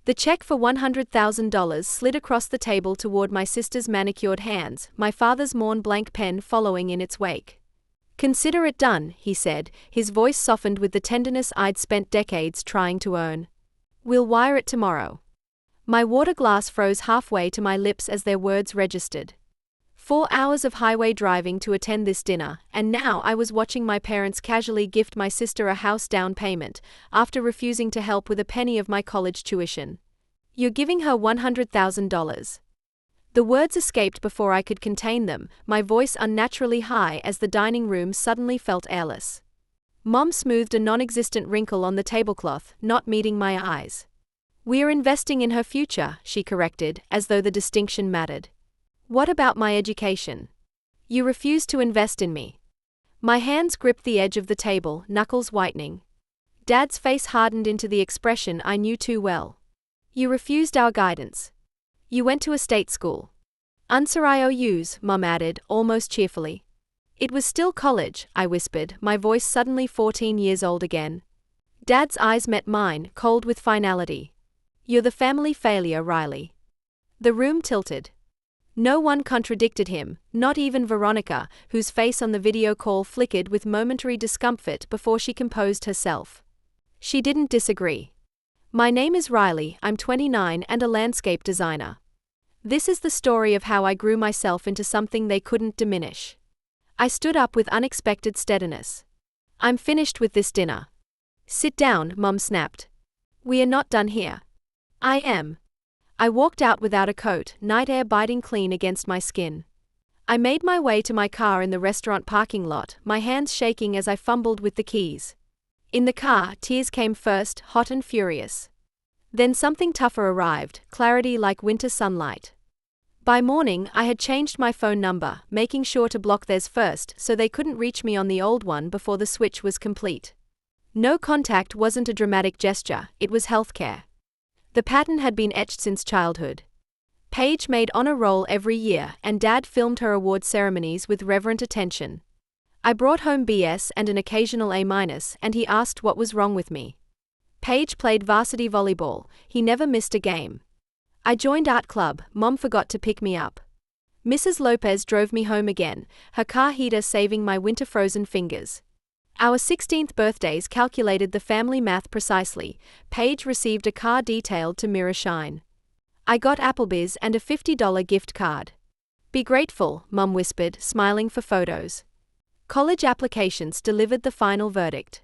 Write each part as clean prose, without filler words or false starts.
The check for $100,000 slid across the table toward my sister's manicured hands, my father's Mont-Blanc pen following in its wake. "Consider it done," he said, his voice softened with the tenderness I'd spent decades trying to earn. "We'll wire it tomorrow." My water glass froze halfway to my lips as their words registered. 4 hours of highway driving to attend this dinner, and now I was watching my parents casually gift my sister a house down payment, after refusing to help with a penny of my college tuition. "You're giving her $100,000. The words escaped before I could contain them, my voice unnaturally high as the dining room suddenly felt airless. Mom smoothed a non-existent wrinkle on the tablecloth, not meeting my eyes. "We're investing in her future," she corrected, as though the distinction mattered. "What about my education? You refuse to invest in me." My hands gripped the edge of the table, knuckles whitening. Dad's face hardened into the expression I knew too well. "You refused our guidance. You went to a state school." "Answer IOUs," Mum added, almost cheerfully. "It was still college," I whispered, my voice suddenly 14 years old again. Dad's eyes met mine, cold with finality. "You're the family failure, Riley." The room tilted. No one contradicted him, not even Veronica, whose face on the video call flickered with momentary discomfort before she composed herself. She didn't disagree. "My name is Riley, I'm 29 and a landscape designer. This is the story of how I grew myself into something they couldn't diminish." I stood up with unexpected steadiness. "I'm finished with this dinner." "Sit down," Mum snapped. "We are not done here." "I am." I walked out without a coat, night air biting clean against my skin. I made my way to my car in the restaurant parking lot, my hands shaking as I fumbled with the keys. In the car, tears came first, hot and furious. Then something tougher arrived, clarity like winter sunlight. By morning, I had changed my phone number, making sure to block theirs first so they couldn't reach me on the old one before the switch was complete. No contact wasn't a dramatic gesture, it was healthcare. The pattern had been etched since childhood. Paige made honor roll every year, and Dad filmed her award ceremonies with reverent attention. I brought home BS and an occasional A-, and he asked what was wrong with me. Paige played varsity volleyball, he never missed a game. I joined art club, Mom forgot to pick me up. Mrs. Lopez drove me home again, her car heater saving my winter-frozen fingers. Our 16th birthdays calculated the family math precisely. Paige received a car detailed to mirror shine. I got Applebee's and a $50 gift card. "Be grateful," Mum whispered, smiling for photos. College applications delivered the final verdict.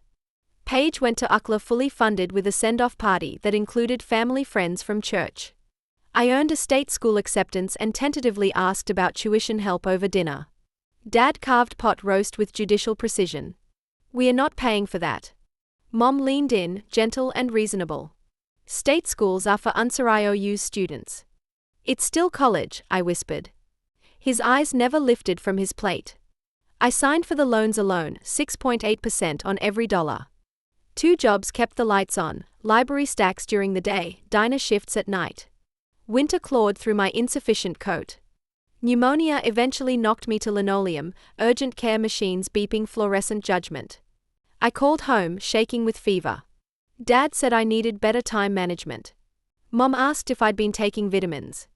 Paige went to UCLA fully funded with a send-off party that included family friends from church. I earned a state school acceptance and tentatively asked about tuition help over dinner. Dad carved pot roast with judicial precision. "We are not paying for that." Mom leaned in, gentle and reasonable. "State schools are for UNSER IOU's students." "It's still college," I whispered. His eyes never lifted from his plate. I signed for the loans alone, 6.8% on every dollar. 2 jobs kept the lights on, library stacks during the day, diner shifts at night. Winter clawed through my insufficient coat. Pneumonia eventually knocked me to linoleum, urgent care machines beeping fluorescent judgment. I called home, shaking with fever. Dad said I needed better time management. Mom asked if I'd been taking vitamins.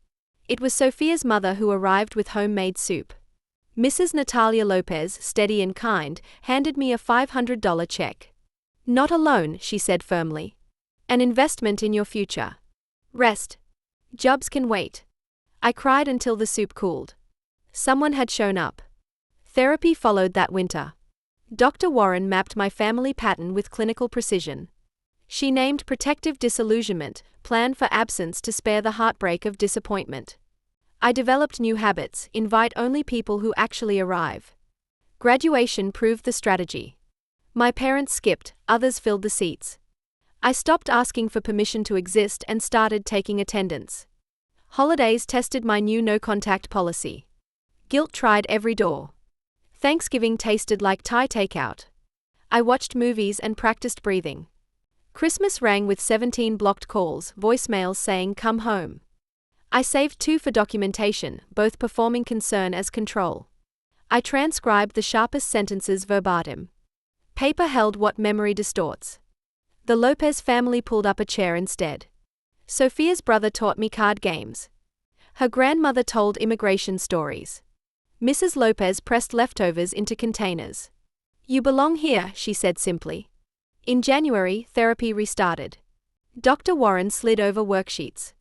It was Sophia's mother who arrived with homemade soup. Mrs. Natalia Lopez, steady and kind, handed me a $500 check. "Not a loan," she said firmly. "An investment in your future. Rest. Jobs can wait." I cried until the soup cooled. Someone had shown up. Therapy followed that winter. Dr. Warren mapped my family pattern with clinical precision. She named protective disillusionment, plan for absence to spare the heartbreak of disappointment. I developed new habits, invite only people who actually arrive. Graduation proved the strategy. My parents skipped, others filled the seats. I stopped asking for permission to exist and started taking attendance. Holidays tested my new no-contact policy. Guilt tried every door. Thanksgiving tasted like Thai takeout. I watched movies and practiced breathing. Christmas rang with 17 blocked calls, voicemails saying "come home." I saved 2 for documentation, both performing concern as control. I transcribed the sharpest sentences verbatim. Paper held what memory distorts. The Lopez family pulled up a chair instead. Sophia's brother taught me card games. Her grandmother told immigration stories. Mrs. Lopez pressed leftovers into containers. You belong here, she said simply. In January, therapy restarted. Dr. Warren slid over worksheets.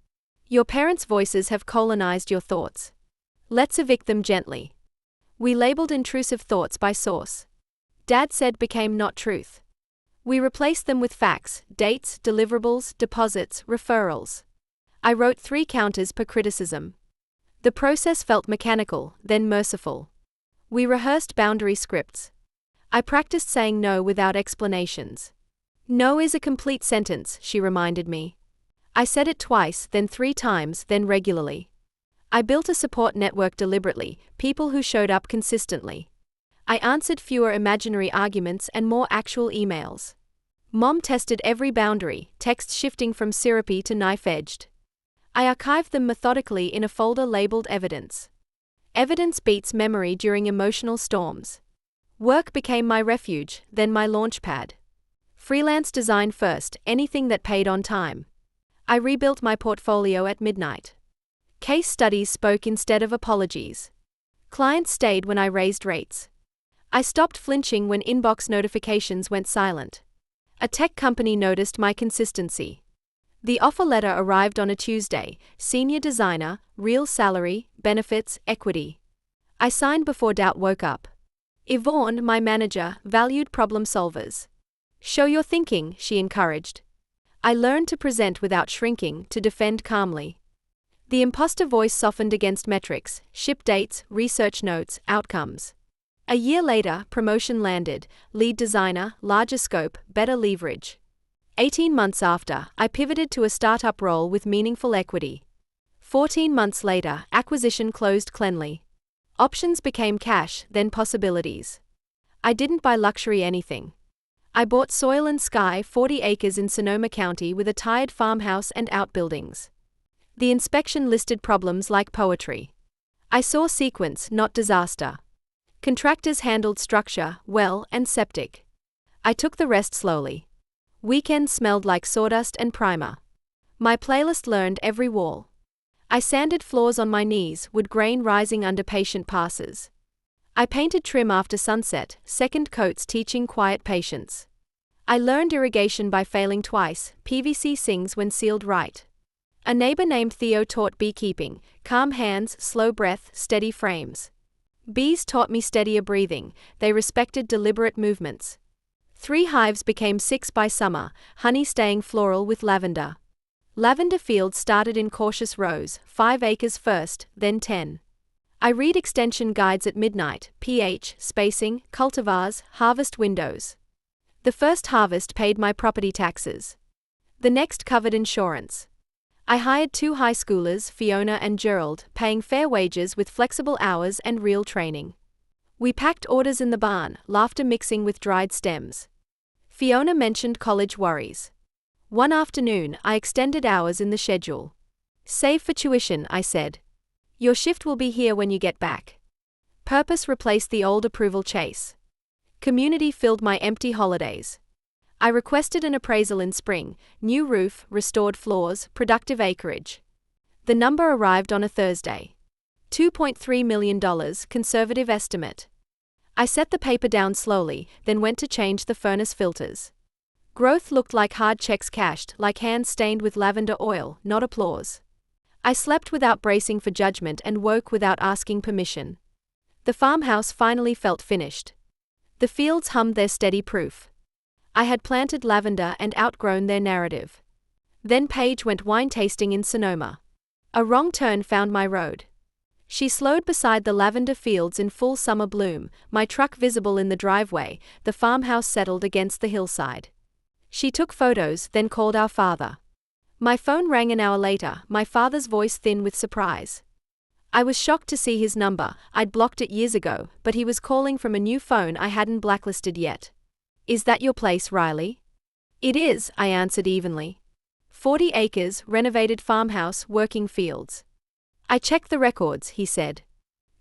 Your parents' voices have colonized your thoughts. Let's evict them gently. We labeled intrusive thoughts by source. Dad said became not truth. We replaced them with facts, dates, deliverables, deposits, referrals. I wrote 3 counters per criticism. The process felt mechanical, then merciful. We rehearsed boundary scripts. I practiced saying no without explanations. No is a complete sentence, she reminded me. I said it twice, then 3 times, then regularly. I built a support network deliberately, people who showed up consistently. I answered fewer imaginary arguments and more actual emails. Mom tested every boundary, text shifting from syrupy to knife-edged. I archived them methodically in a folder labeled evidence. Evidence beats memory during emotional storms. Work became my refuge, then my launchpad. Freelance design first, anything that paid on time. I rebuilt my portfolio at midnight. Case studies spoke instead of apologies. Clients stayed when I raised rates. I stopped flinching when inbox notifications went silent. A tech company noticed my consistency. The offer letter arrived on a Tuesday, senior designer, real salary, benefits, equity. I signed before doubt woke up. Yvonne, my manager, valued problem solvers. Show your thinking, she encouraged. I learned to present without shrinking, to defend calmly. The imposter voice softened against metrics, ship dates, research notes, outcomes. A year later, promotion landed, lead designer, larger scope, better leverage. 18 months after, I pivoted to a startup role with meaningful equity. 14 months later, acquisition closed cleanly. Options became cash, then possibilities. I didn't buy luxury anything. I bought soil and sky, 40 acres in Sonoma County with a tired farmhouse and outbuildings. The inspection listed problems like poetry. I saw sequence, not disaster. Contractors handled structure, well, and septic. I took the rest slowly. Weekends smelled like sawdust and primer. My playlist learned every wall. I sanded floors on my knees, wood grain rising under patient passes. I painted trim after sunset, second coats teaching quiet patience. I learned irrigation by failing twice, PVC sings when sealed right. A neighbor named Theo taught beekeeping, calm hands, slow breath, steady frames. Bees taught me steadier breathing, they respected deliberate movements. 3 hives became 6 by summer, honey staying floral with lavender. Lavender fields started in cautious rows, 5 acres first, then 10. I read extension guides at midnight, pH, spacing, cultivars, harvest windows. The first harvest paid my property taxes. The next covered insurance. I hired 2 high schoolers, Fiona and Gerald, paying fair wages with flexible hours and real training. We packed orders in the barn, laughter mixing with dried stems. Fiona mentioned college worries. One afternoon, I extended hours in the schedule. Save for tuition, I said. Your shift will be here when you get back. Purpose replaced the old approval chase. Community filled my empty holidays. I requested an appraisal in spring, new roof, restored floors, productive acreage. The number arrived on a Thursday. $2.3 million, conservative estimate. I set the paper down slowly, then went to change the furnace filters. Growth looked like hard checks cashed, like hands stained with lavender oil, not applause. I slept without bracing for judgment and woke without asking permission. The farmhouse finally felt finished. The fields hummed their steady proof. I had planted lavender and outgrown their narrative. Then Paige went wine tasting in Sonoma. A wrong turn found my road. She slowed beside the lavender fields in full summer bloom, my truck visible in the driveway, the farmhouse settled against the hillside. She took photos, then called our father. My phone rang an hour later, my father's voice thin with surprise. I was shocked to see his number, I'd blocked it years ago, but he was calling from a new phone I hadn't blacklisted yet. Is that your place, Riley? It is, I answered evenly. 40 acres, renovated farmhouse, working fields. I checked the records, he said.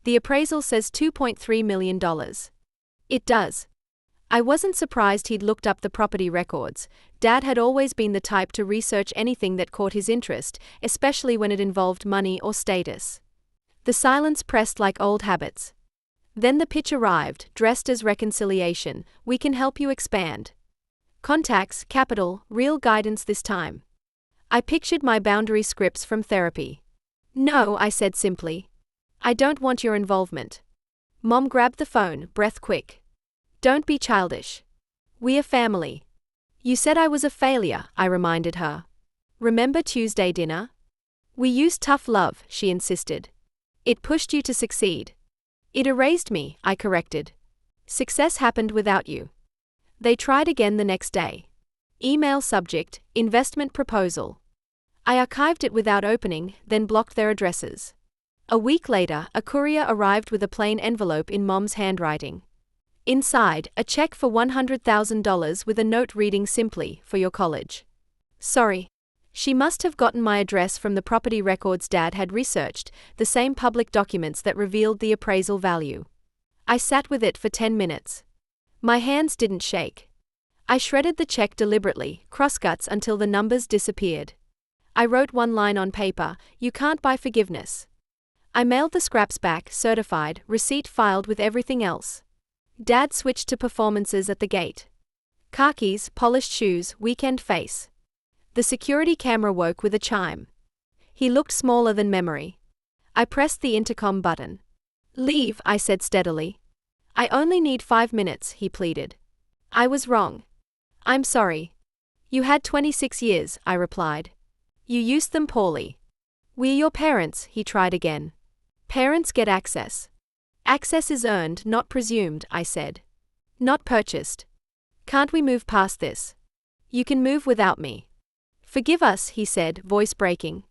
The appraisal says $2.3 million. It does. I wasn't surprised he'd looked up the property records. Dad had always been the type to research anything that caught his interest, especially when it involved money or status. The silence pressed like old habits. Then the pitch arrived, dressed as reconciliation. We can help you expand. Contacts, capital, real guidance this time. I pictured my boundary scripts from therapy. No, I said simply. I don't want your involvement. Mom grabbed the phone, breath quick. Don't be childish. We are family. You said I was a failure, I reminded her. Remember Tuesday dinner? We used tough love, she insisted. It pushed you to succeed. It erased me, I corrected. Success happened without you. They tried again the next day. Email subject, investment proposal. I archived it without opening, then blocked their addresses. A week later, a courier arrived with a plain envelope in Mom's handwriting. Inside, a check for $100,000 with a note reading simply, for your college. Sorry. She must have gotten my address from the property records Dad had researched, the same public documents that revealed the appraisal value. I sat with it for 10 minutes. My hands didn't shake. I shredded the check deliberately, crosscuts until the numbers disappeared. I wrote one line on paper, "You can't buy forgiveness." I mailed the scraps back, certified, receipt filed with everything else. Dad switched to performances at the gate. Khakis, polished shoes, weekend face. The security camera woke with a chime. He looked smaller than memory. I pressed the intercom button. Leave, I said steadily. I only need 5 minutes, he pleaded. I was wrong. I'm sorry. You had 26 years, I replied. You used them poorly. We're your parents, he tried again. Parents get access. Access is earned, not presumed, I said. Not purchased. Can't we move past this? You can move without me. Forgive us, he said, voice breaking.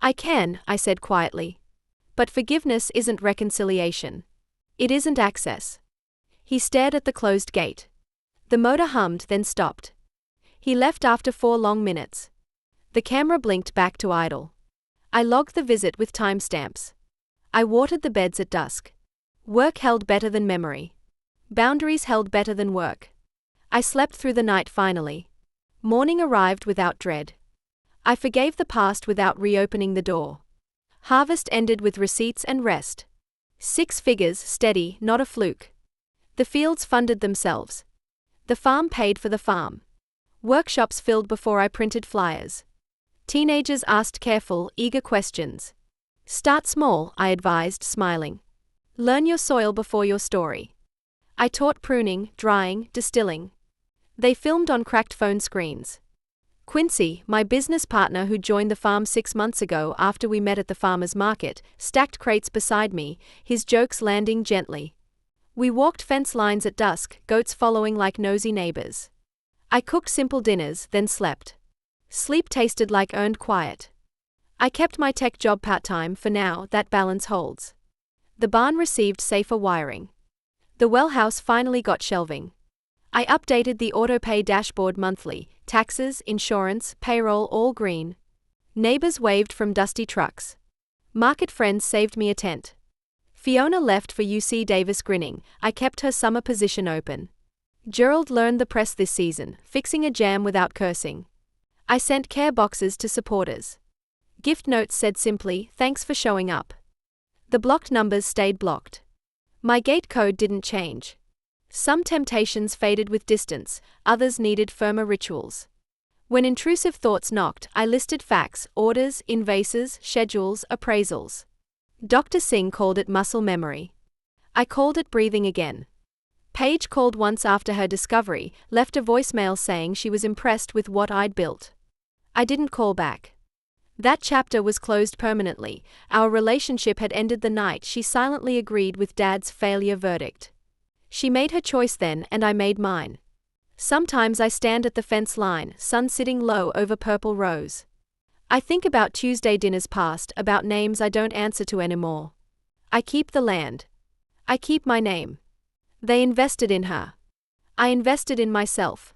I can, I said quietly. But forgiveness isn't reconciliation. It isn't access. He stared at the closed gate. The motor hummed, then stopped. He left after 4 long minutes. The camera blinked back to idle. I logged the visit with timestamps. I watered the beds at dusk. Work held better than memory. Boundaries held better than work. I slept through the night finally. Morning arrived without dread. I forgave the past without reopening the door. Harvest ended with receipts and rest. 6 figures, steady, not a fluke. The fields funded themselves. The farm paid for the farm. Workshops filled before I printed flyers. Teenagers asked careful, eager questions. Start small, I advised, smiling. Learn your soil before your story. I taught pruning, drying, distilling. They filmed on cracked phone screens. Quincy, my business partner who joined the farm 6 months ago after we met at the farmer's market, stacked crates beside me, his jokes landing gently. We walked fence lines at dusk, goats following like nosy neighbors. I cooked simple dinners, then slept. Sleep tasted like earned quiet. I kept my tech job part-time for now, that balance holds. The barn received safer wiring. The well house finally got shelving. I updated the autopay dashboard monthly, taxes, insurance, payroll all green. Neighbors waved from dusty trucks. Market friends saved me a tent. Fiona left for UC Davis grinning, I kept her summer position open. Gerald learned the press this season, fixing a jam without cursing. I sent care boxes to supporters. Gift notes said simply, thanks for showing up. The blocked numbers stayed blocked. My gate code didn't change. Some temptations faded with distance, others needed firmer rituals. When intrusive thoughts knocked, I listed facts, orders, invases, schedules, appraisals. Dr. Singh called it muscle memory. I called it breathing again. Paige called once after her discovery, left a voicemail saying she was impressed with what I'd built. I didn't call back. That chapter was closed permanently. Our relationship had ended the night she silently agreed with Dad's failure verdict. She made her choice then, and I made mine. Sometimes I stand at the fence line, sun sitting low over purple rose. I think about Tuesday dinners past, about names I don't answer to anymore. I keep the land. I keep my name. They invested in her. I invested in myself.